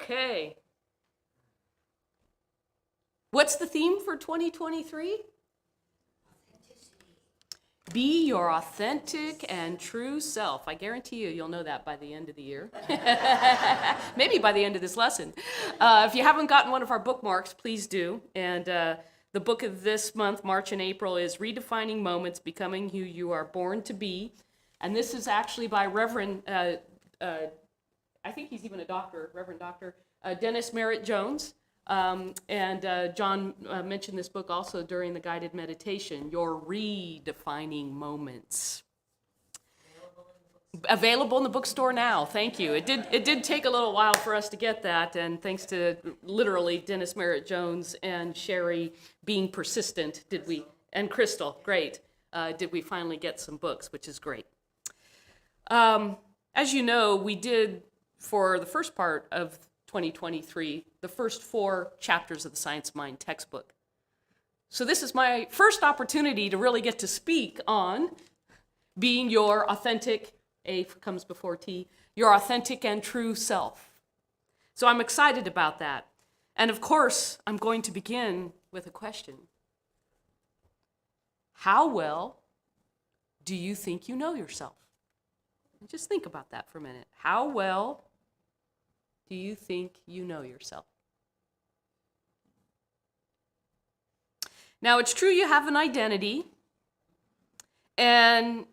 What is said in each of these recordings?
Okay. What's the theme for 2023? Be your authentic and true self. I guarantee you'll know that by the end of the year. Maybe by the end of this lesson. If you haven't gotten one of our bookmarks, please do. And the book of this month, March and April, is Redefining Moments, Becoming Who You Are Born to Be. And this is actually by Reverend, I think he's even a doctor, Reverend Dr. Dennis Merritt Jones. And John mentioned this book also during the guided meditation, Your Redefining Moments. Available in the bookstore now. Thank you. It did take a little while for us to get that, and thanks to literally Dennis Merritt Jones and Sherry being persistent, and Crystal, great, did we finally get some books, which is great. As you know, we did, for the first part of 2023, the first 4 chapters of the Science Mind textbook. So this is my first opportunity to really get to speak on being your authentic, A comes before T, your authentic and true self. So I'm excited about that. And of course, I'm going to begin with a question. How well do you think you know yourself? Just think about that for a minute. How well do you think you know yourself? Now, it's true you have an identity, and,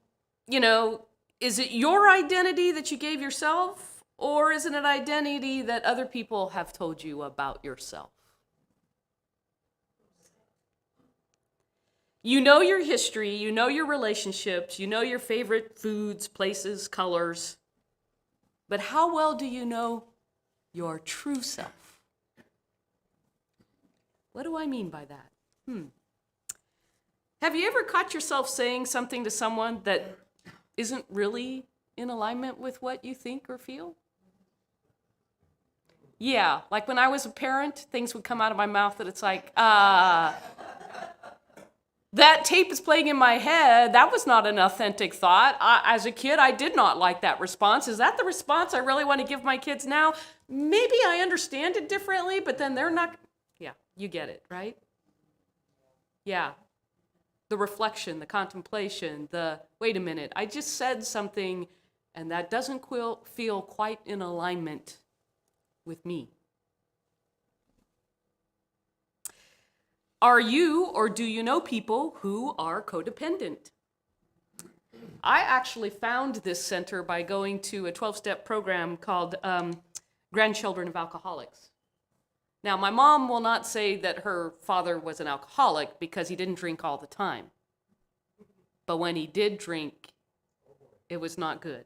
is it your identity that you gave yourself, or is it an identity that other people have told you about yourself? You know your history, you know your relationships, you know your favorite foods, places, colors, but how well do you know your true self? What do I mean by that? Have you ever caught yourself saying something to someone that isn't really in alignment with what you think or feel? Yeah, like when I was a parent, things would come out of my mouth that it's like, that tape is playing in my head. That was not an authentic thought. As a kid, I did not like that response. Is that the response I really want to give my kids now? Maybe I understand it differently, but then they're not. Yeah, you get it, right? Yeah. The reflection, the contemplation, wait a minute, I just said something and that doesn't feel quite in alignment with me. Are you or do you know people who are codependent? I actually found this center by going to a 12-step program called Grandchildren of Alcoholics. Now, my mom will not say that her father was an alcoholic because he didn't drink all the time. But when he did drink, it was not good.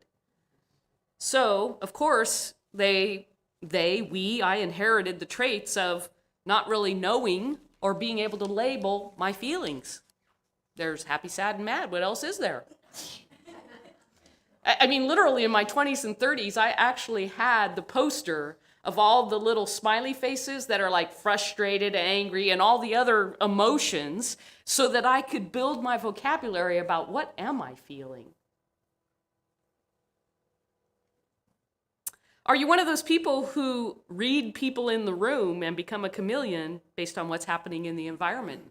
So, of course, I inherited the traits of not really knowing or being able to label my feelings. There's happy, sad, and mad. What else is there? I mean, literally in my 20s and 30s, I actually had the poster of all the little smiley faces that are like frustrated, angry, and all the other emotions so that I could build my vocabulary about what am I feeling. Are you one of those people who read people in the room and become a chameleon based on what's happening in the environment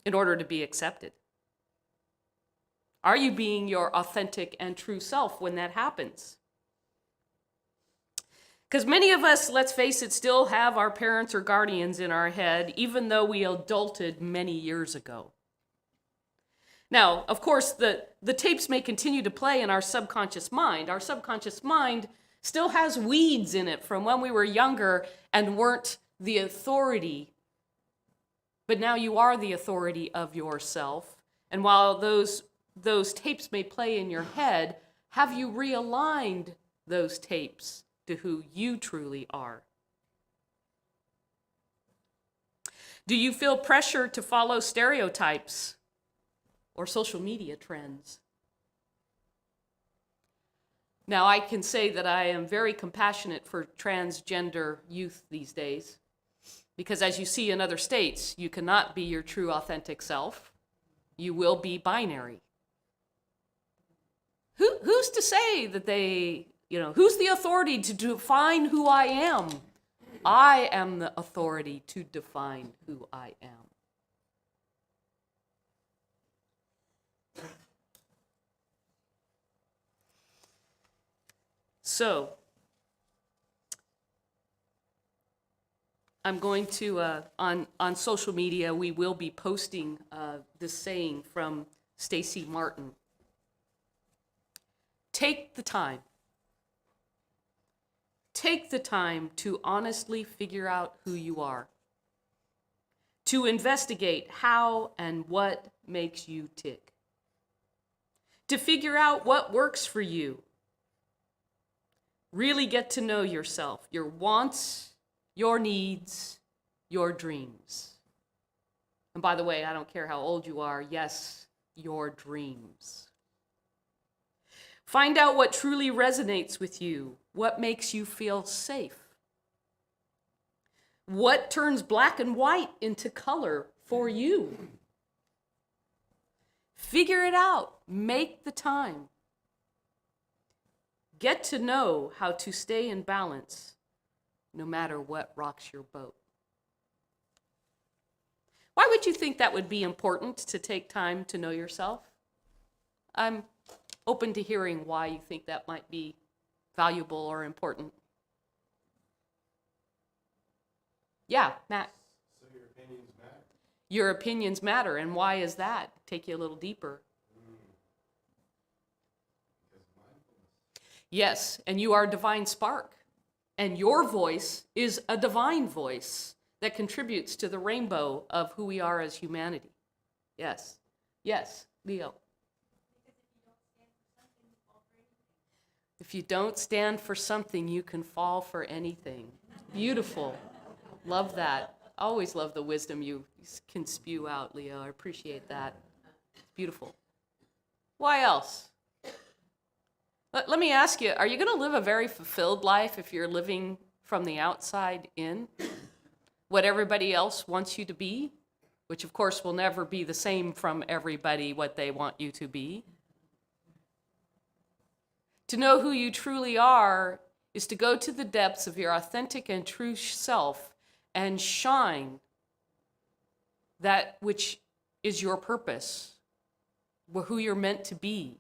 in order to be accepted? Are you being your authentic and true self when that happens? Because many of us, let's face it, still have our parents or guardians in our head, even though we adulted many years ago. Now, of course, the tapes may continue to play in our subconscious mind. Our subconscious mind still has weeds in it from when we were younger and weren't the authority. But now you are the authority of yourself. And while those tapes may play in your head, have you realigned those tapes to who you truly are? Do you feel pressure to follow stereotypes or social media trends? Now, I can say that I am very compassionate for transgender youth these days, because as you see in other states, you cannot be your true authentic self. You will be binary. Who's to say that they who's the authority to define who I am? I am the authority to define who I am. So, I'm going to, on social media, we will be posting this saying from Stacy Martin. Take the time. Take the time to honestly figure out who you are. To investigate how and what makes you tick. To figure out what works for you. Really get to know yourself, your wants, your needs, your dreams. And by the way, I don't care how old you are, yes, your dreams. Find out what truly resonates with you, what makes you feel safe. What turns black and white into color for you. Figure it out, make the time. Get to know how to stay in balance no matter what rocks your boat. Why would you think that would be important to take time to know yourself? I'm open to hearing why you think that might be valuable or important. Yeah, Matt. So your opinions matter? Your opinions matter, and why is that? Take you a little deeper. Yes, and you are a divine spark. And your voice is a divine voice that contributes to the rainbow of who we are as humanity. Yes. Yes, Leo. If you don't stand for something, you can fall for anything. Beautiful. Love that. Always love the wisdom you can spew out, Leo. I appreciate that. Beautiful. Why else? Let me ask you, are you going to live a very fulfilled life if you're living from the outside in? What everybody else wants you to be? Which, of course, will never be the same from everybody, what they want you to be. To know who you truly are is to go to the depths of your authentic and true self and shine that which is your purpose, who you're meant to be.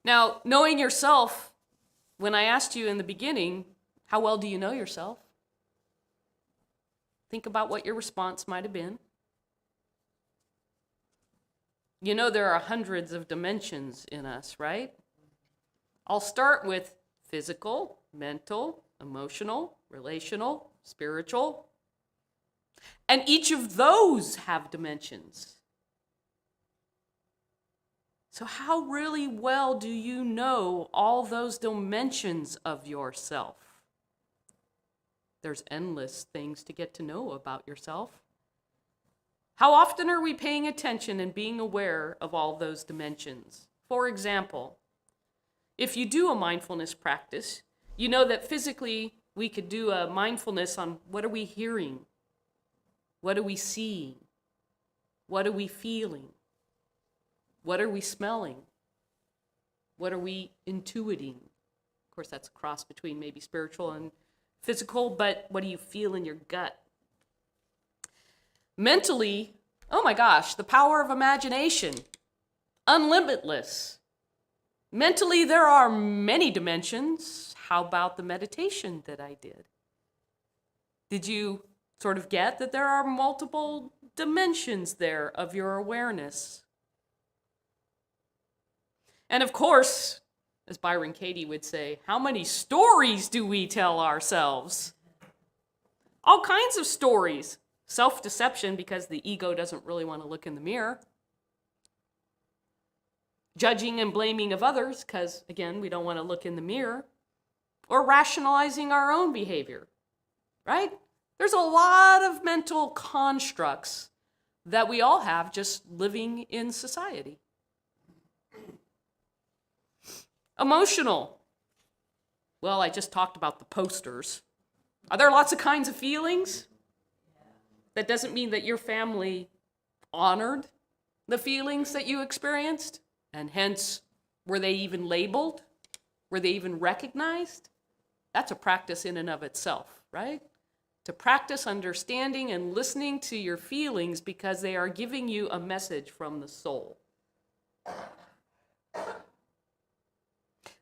Now, knowing yourself, when I asked you in the beginning, how well do you know yourself? Think about what your response might have been. You know there are hundreds of dimensions in us, right? I'll start with physical, mental, emotional, relational, spiritual. And each of those have dimensions. So how really well do you know all those dimensions of yourself? There's endless things to get to know about yourself. How often are we paying attention and being aware of all those dimensions? For example, if you do a mindfulness practice, you know that physically we could do a mindfulness on what are we hearing? What are we seeing? What are we feeling? What are we smelling? What are we intuiting? Of course, that's a cross between maybe spiritual and physical, but what do you feel in your gut? Mentally, oh my gosh, the power of imagination, unlimitless. Mentally, there are many dimensions. How about the meditation that I did? Did you sort of get that there are multiple dimensions there of your awareness? And of course, as Byron Katie would say, how many stories do we tell ourselves? All kinds of stories. Self-deception because the ego doesn't really want to look in the mirror. Judging and blaming of others because, again, we don't want to look in the mirror. Or rationalizing our own behavior, right? There's a lot of mental constructs that we all have just living in society. Emotional. Well, I just talked about the posters. Are there lots of kinds of feelings? That doesn't mean that your family honored the feelings that you experienced, and hence Were they even labeled? Were they even recognized? That's a practice in and of itself, right? To practice understanding and listening to your feelings because they are giving you a message from the soul.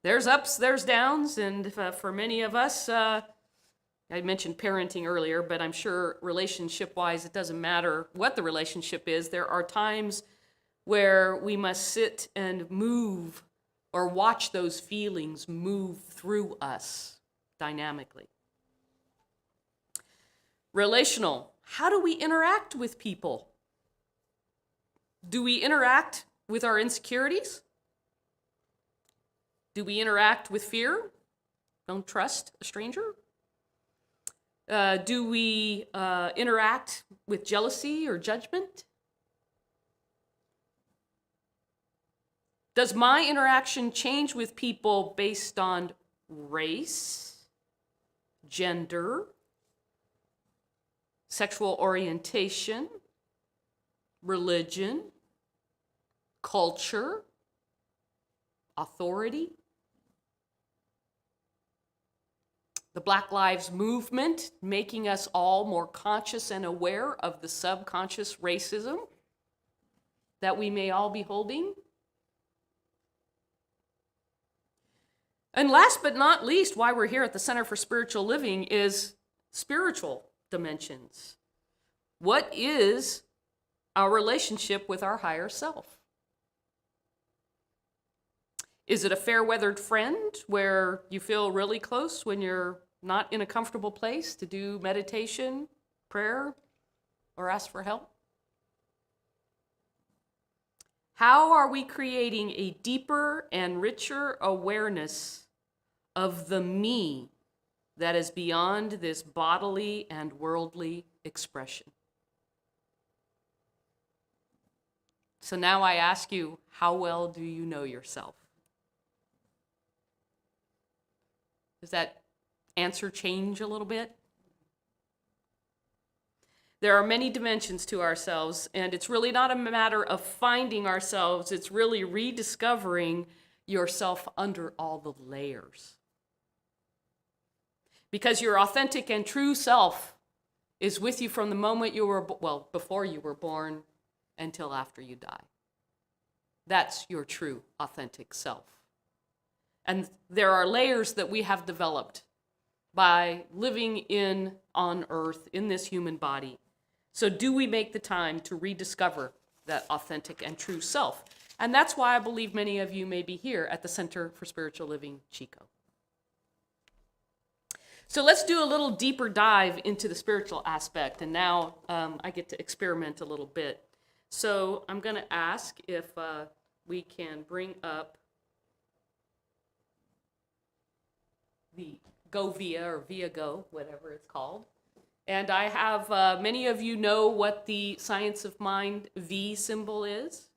There's ups, there's downs, and for many of us, I mentioned parenting earlier, but I'm sure relationship-wise, it doesn't matter what the relationship is. There are times where we must sit and move or watch those feelings move through us dynamically. Relational. How do we interact with people? Do we interact with our insecurities? Do we interact with fear? Don't trust a stranger? Do we interact with jealousy or judgment? Does my interaction change with people based on race, gender, sexual orientation, religion, culture, authority? The Black Lives Movement making us all more conscious and aware of the subconscious racism that we may all be holding. And last but not least, why we're here at the Center for Spiritual Living is spiritual dimensions. What is our relationship with our higher self? Is it a fair-weathered friend where you feel really close when you're not in a comfortable place to do meditation, prayer, or ask for help? How are we creating a deeper and richer awareness of the me that is beyond this bodily and worldly expression? So now I ask you, how well do you know yourself? Does that answer change a little bit? There are many dimensions to ourselves, and it's really not a matter of finding ourselves, it's really rediscovering yourself under all the layers. Because your authentic and true self is with you from the moment you were, before you were born until after you die. That's your true, authentic self. And there are layers that we have developed by living on earth, in this human body. So do we make the time to rediscover that authentic and true self? And that's why I believe many of you may be here at the Center for Spiritual Living, Chico. So let's do a little deeper dive into the spiritual aspect. And now I get to experiment a little bit. So I'm going to ask if we can bring up the Go Via or Via Go, whatever it's called. And I have, many of you know what the Science of Mind V symbol is.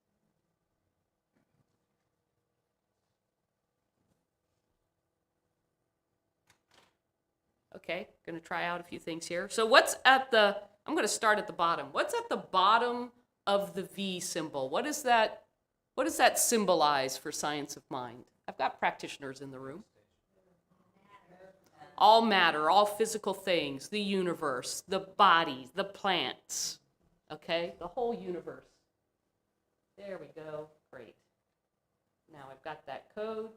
Okay, going to try out a few things here. So I'm going to start at the bottom. What's at the bottom of the V symbol? What does that symbolize for Science of Mind? I've got practitioners in the room. All matter, all physical things, the universe, the body, the plants, okay? The whole universe. There we go, great. Now I've got that code.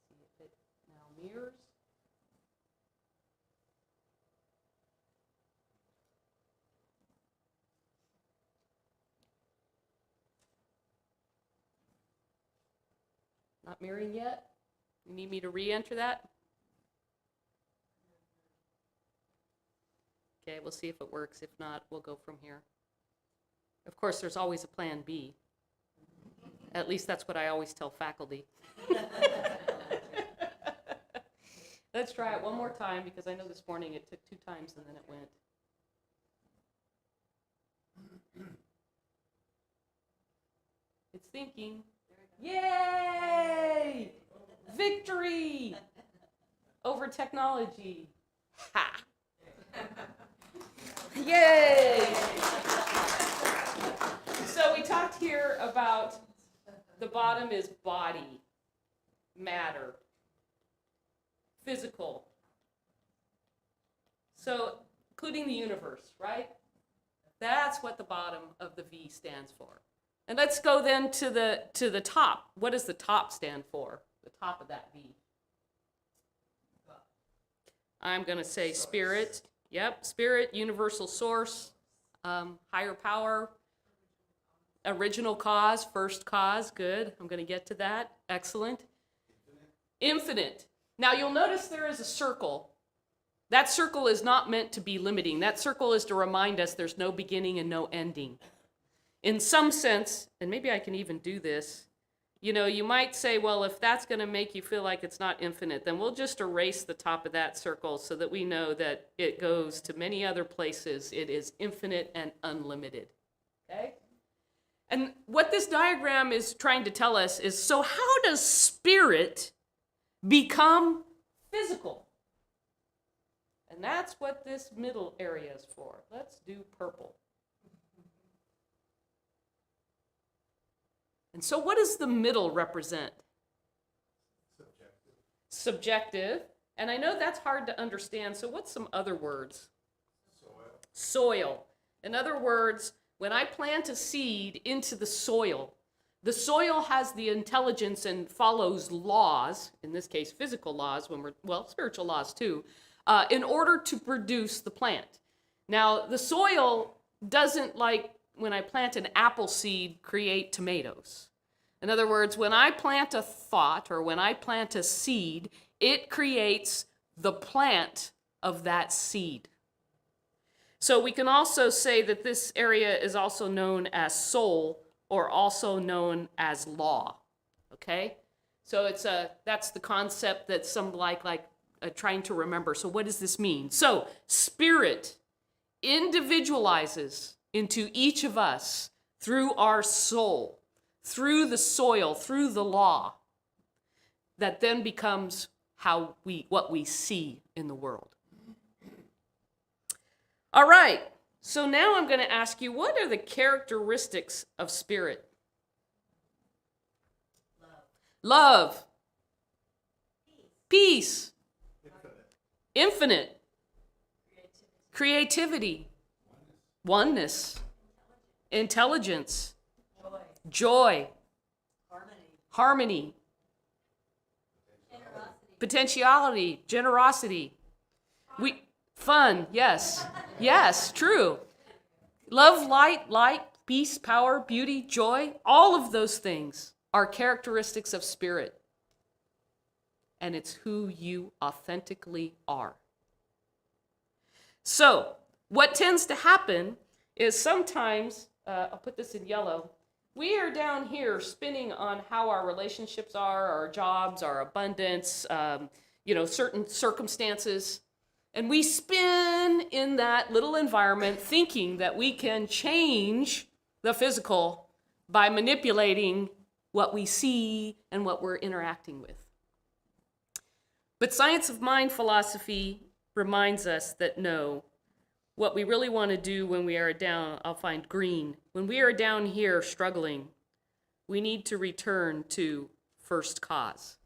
See if it now mirrors. Not mirroring yet? You need me to re-enter that? Okay, we'll see if it works. If not, we'll go from here. Of course, there's always a plan B. At least that's what I always tell faculty. Let's try it one more time, because I know this morning it took 2 times and then it went. It's thinking. Yay! Victory over technology. Ha! Yay! The bottom is body, matter, physical. So, including the universe, right? That's what the bottom of the V stands for. And let's go then to the top. What does the top stand for? The top of that V. I'm going to say spirit. Yep, spirit, universal source, higher power, original cause, first cause. Good. I'm going to get to that. Excellent. Infinite. Now you'll notice there is a circle. That circle is not meant to be limiting. That circle is to remind us there's no beginning and no ending. In some sense, and maybe I can even do this, you might say, well, if that's going to make you feel like it's not infinite, then we'll just erase the top of that circle so that we know that it goes to many other places. It is infinite and unlimited. Okay? And what this diagram is trying to tell us is, so how does spirit become physical? And that's what this middle area is for. Let's do purple. And so what does the middle represent? Subjective. And I know that's hard to understand, so what's some other words? Soil. In other words, when I plant a seed into the soil has the intelligence and follows laws, in this case physical laws, spiritual laws too, in order to produce the plant. Now, the soil doesn't, like when I plant an apple seed, create tomatoes. In other words, when I plant a thought or when I plant a seed, it creates the plant of that seed. So we can also say that this area is also known as soul, or also known as law. Okay? So that's the concept that some trying to remember. So what does this mean? So spirit individualizes into each of us through our soul, through the soil, through the law, that then becomes what we see in the world. All right, so now I'm going to ask you, what are the characteristics of spirit? Love. Peace. Infinite. Creativity. Oneness. Intelligence. Joy. Harmony. Potentiality. Generosity. Fun, yes. Yes, true. Love, light, peace, power, beauty, joy, all of those things are characteristics of spirit. And it's who you authentically are. So, what tends to happen is sometimes, I'll put this in yellow, we are down here spinning on how our relationships are, our jobs, our abundance, certain circumstances. And we spin in that little environment thinking that we can change the physical by manipulating what we see and what we're interacting with. But science of mind philosophy reminds us that no, what we really want to do when we are down, I'll find green, when we are down here struggling, we need to return to first cause.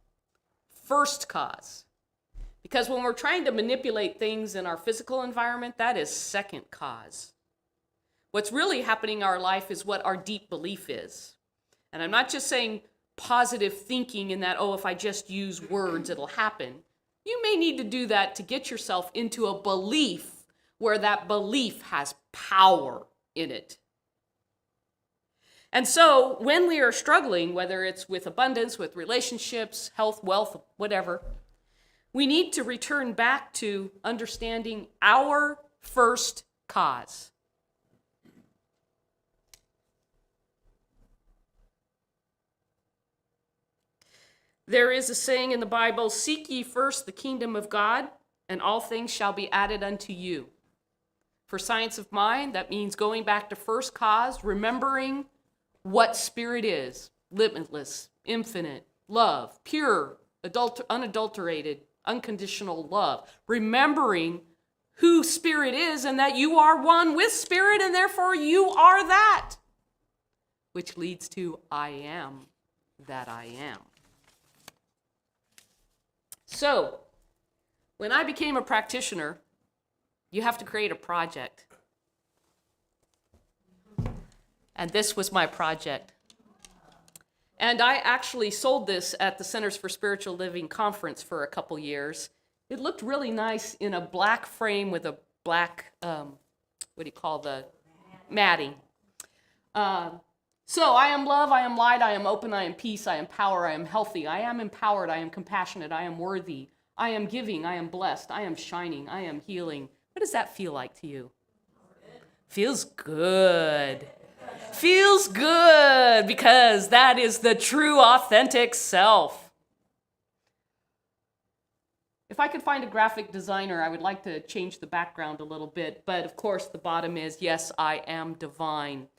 First cause. Because when we're trying to manipulate things in our physical environment, that is second cause. What's really happening in our life is what our deep belief is. And I'm not just saying positive thinking in that, if I just use words, it'll happen. You may need to do that to get yourself into a belief where that belief has power in it. And so when we are struggling, whether it's with abundance, with relationships, health, wealth, whatever, we need to return back to understanding our first cause. There is a saying in the Bible, seek ye first the kingdom of God, and all things shall be added unto you. For science of mind, that means going back to first cause, remembering what spirit is, limitless, infinite, love, pure, unadulterated, unconditional love. Remembering who spirit is and that you are one with spirit and therefore you are that. Which leads to I am. that I am. So, when I became a practitioner, you have to create a project. And this was my project. And I actually sold this at the Centers for Spiritual Living conference for a couple years. It looked really nice in a black frame with a black, matting. So I am love, I am light, I am open, I am peace, I am power, I am healthy, I am empowered, I am compassionate, I am worthy, I am giving, I am blessed, I am shining, I am healing. What does that feel like to you? Feels good. Feels good because that is the true, authentic self. If I could find a graphic designer, I would like to change the background a little bit, but of course the bottom is, yes, I am divine.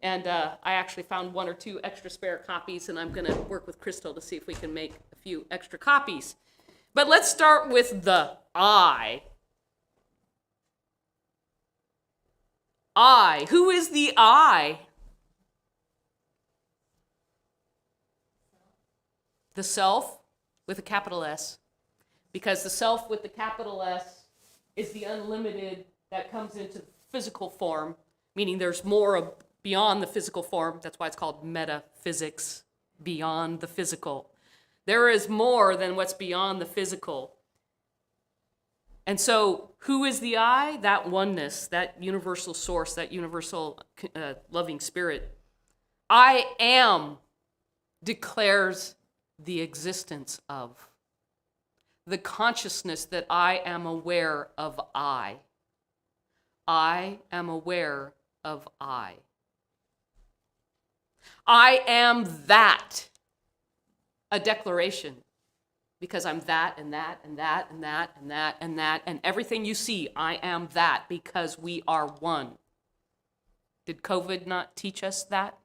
And I actually found 1 or 2 extra spare copies, and I'm going to work with Crystal to see if we can make a few extra copies. But let's start with the I. I. Who is the I? The self with a capital S. Because the self with the capital S is the unlimited that comes into physical form, meaning there's more beyond the physical form. That's why it's called metaphysics, beyond the physical. There is more than what's beyond the physical. And so who is the I? That oneness, that universal source, that universal loving spirit. I am declares the existence of. The consciousness that I am aware of I. I am aware of I. I am that. A declaration. Because I'm that and that and that and that and that and that and everything you see, I am that because we are one. Did COVID not teach us that?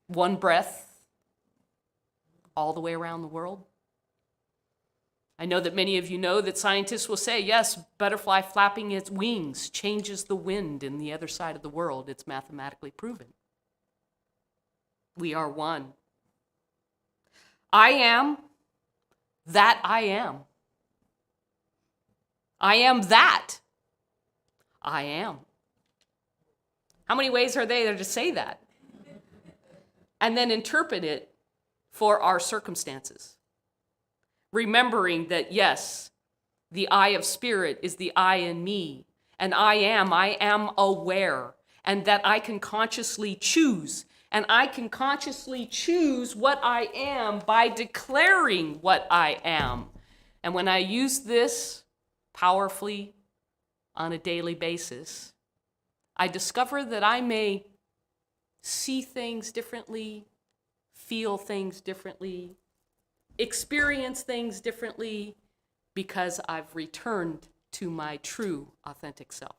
One breath all the way around the world. I know that many of you know that scientists will say, yes, butterfly flapping its wings changes the wind in the other side of the world. It's mathematically proven. We are one. I am that I am. I am that I am. How many ways are there to say that? And then interpret it for our circumstances. Remembering that, yes, the I of spirit is the I in me. And I am aware. And that I can consciously choose. And I can consciously choose what I am by declaring what I am. And when I use this powerfully on a daily basis, I discover that I may see things differently, feel things differently, experience things differently, because I've returned to my true, authentic self.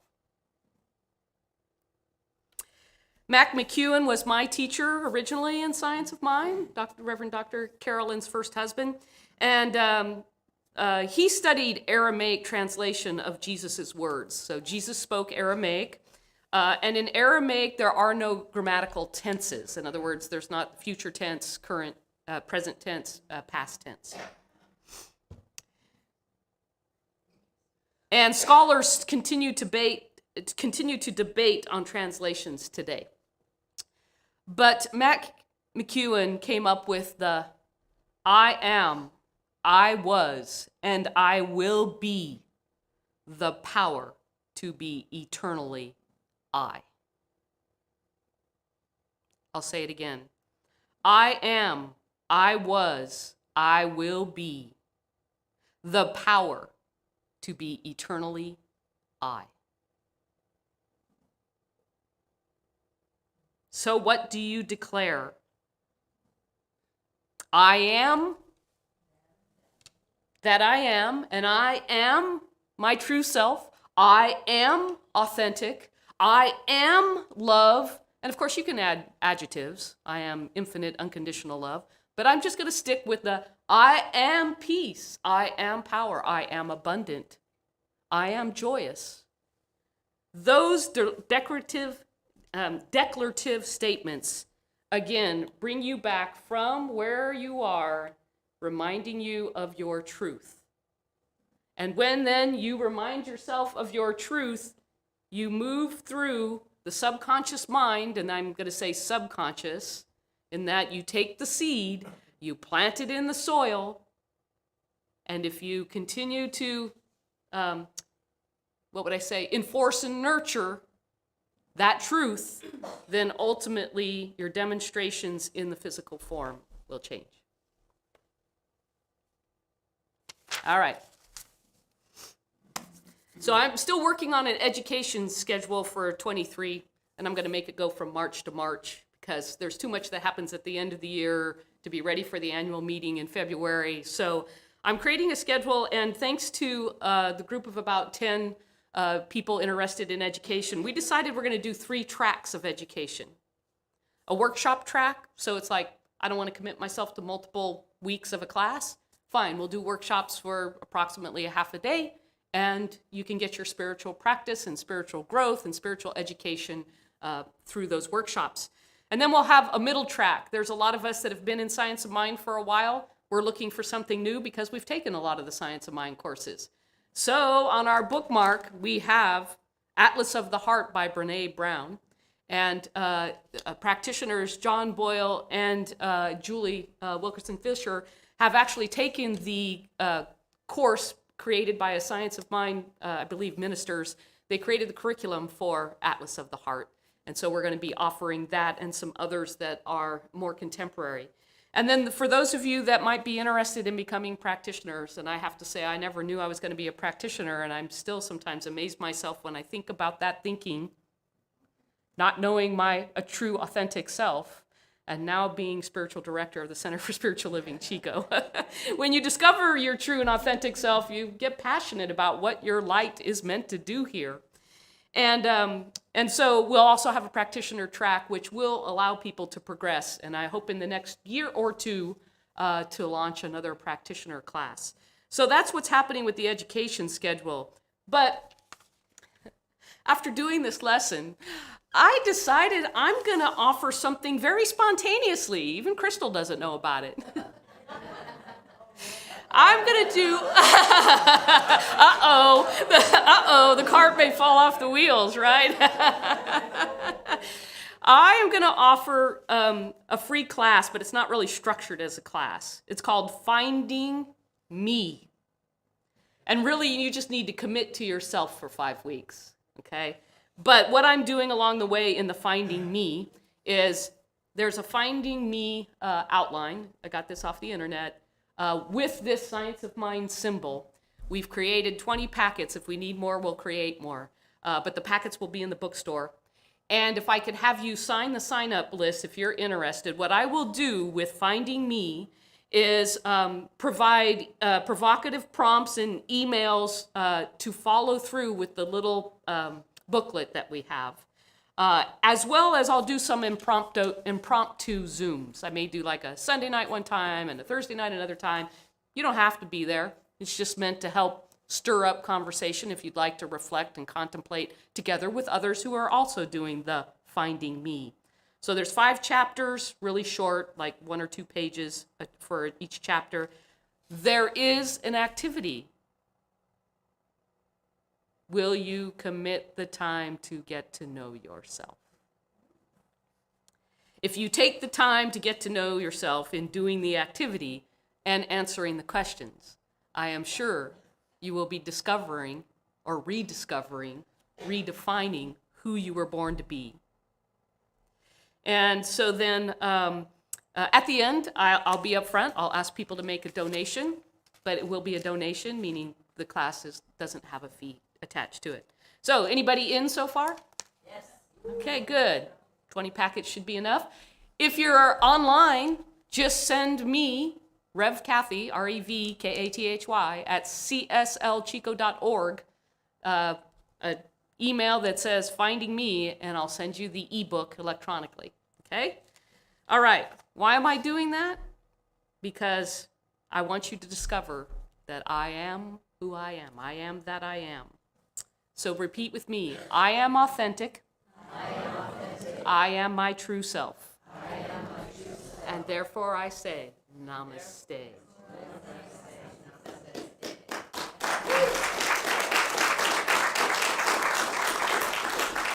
Mac McEwen was my teacher originally in Science of Mind, Reverend Dr. Carolyn's first husband. And he studied Aramaic translation of Jesus's words. So Jesus spoke Aramaic. And in Aramaic, there are no grammatical tenses. In other words, there's not future tense, current, present tense, past tense. And scholars continue to debate on translations today. But Mac McEwen came up with the I am, I was, and I will be the power to be eternally I. I'll say it again. I am, I was, I will be the power to be eternally I. So what do you declare? I am that I am, and I am my true self. I am authentic. I am love. And of course, you can add adjectives. I am infinite, unconditional love. But I'm just going to stick with the I am peace. I am power. I am abundant. I am joyous. Those declarative statements again, bring you back from where you are, reminding you of your truth. And when then you remind yourself of your truth, you move through the subconscious mind, and I'm going to say subconscious, in that you take the seed, you plant it in the soil, and if you continue to, enforce and nurture that truth, then ultimately your demonstrations in the physical form will change. All right. So I'm still working on an education schedule for 23, and I'm going to make it go from March to March because there's too much that happens at the end of the year to be ready for the annual meeting in February. So I'm creating a schedule, and thanks to the group of about 10 people interested in education, we decided we're going to do 3 tracks of education. A workshop track, so it's like, I don't want to commit myself to multiple weeks of a class. Fine, we'll do workshops for approximately a half a day, and you can get your spiritual practice and spiritual growth and spiritual education through those workshops. And then we'll have a middle track. There's a lot of us that have been in Science of Mind for a while. We're looking for something new because we've taken a lot of the Science of Mind courses. So on our bookmark, we have Atlas of the Heart by Brené Brown. And practitioners John Boyle and Julie Wilkerson Fisher have actually taken the course created by a Science of Mind, I believe, ministers. They created the curriculum for Atlas of the Heart. And so we're going to be offering that and some others that are more contemporary. And then for those of you that might be interested in becoming practitioners, and I have to say I never knew I was going to be a practitioner, and I'm still sometimes amazed myself when I think about that thinking, not knowing a true authentic self, and now being spiritual director of the Center for Spiritual Living, Chico. When you discover your true and authentic self, you get passionate about what your light is meant to do here. And so we'll also have a practitioner track, which will allow people to progress. And I hope in the next year or two to launch another practitioner class. So that's what's happening with the education schedule. But after doing this lesson, I decided I'm going to offer something very spontaneously. Even Crystal doesn't know about it. I'm going to do, the cart may fall off the wheels, right? I am going to offer a free class, but it's not really structured as a class. It's called Finding Me. And really, you just need to commit to yourself for 5 weeks, okay? But what I'm doing along the way in the Finding Me is there's a Finding Me outline. I got this off the internet. With this Science of Mind symbol, we've created 20 packets. If we need more, we'll create more. But the packets will be in the bookstore. And if I could have you sign the sign-up list if you're interested, what I will do with Finding Me is provide provocative prompts and emails to follow through with the little booklet that we have. As well as I'll do some impromptu Zooms. I may do like a Sunday night one time and a Thursday night another time. You don't have to be there. It's just meant to help stir up conversation if you'd like to reflect and contemplate together with others who are also doing the Finding Me. So there's 5 chapters, really short, like 1 or 2 pages for each chapter. There is an activity. Will you commit the time to get to know yourself? If you take the time to get to know yourself in doing the activity and answering the questions, I am sure you will be discovering or rediscovering, redefining who you were born to be. And so then at the end, I'll be up front. I'll ask people to make a donation, but it will be a donation, meaning the class doesn't have a fee attached to it. So anybody in so far? Yes. Okay, good. 20 packets should be enough. If you're online, just send me, Rev Kathy, REVKATHY, at cslchico.org, an email that says Finding Me, and I'll send you the ebook electronically. Okay? All right. Why am I doing that? Because I want you to discover that I am who I am. I am that I am. So repeat with me. I am authentic. I am authentic. I am my true self. And therefore I say, Namaste.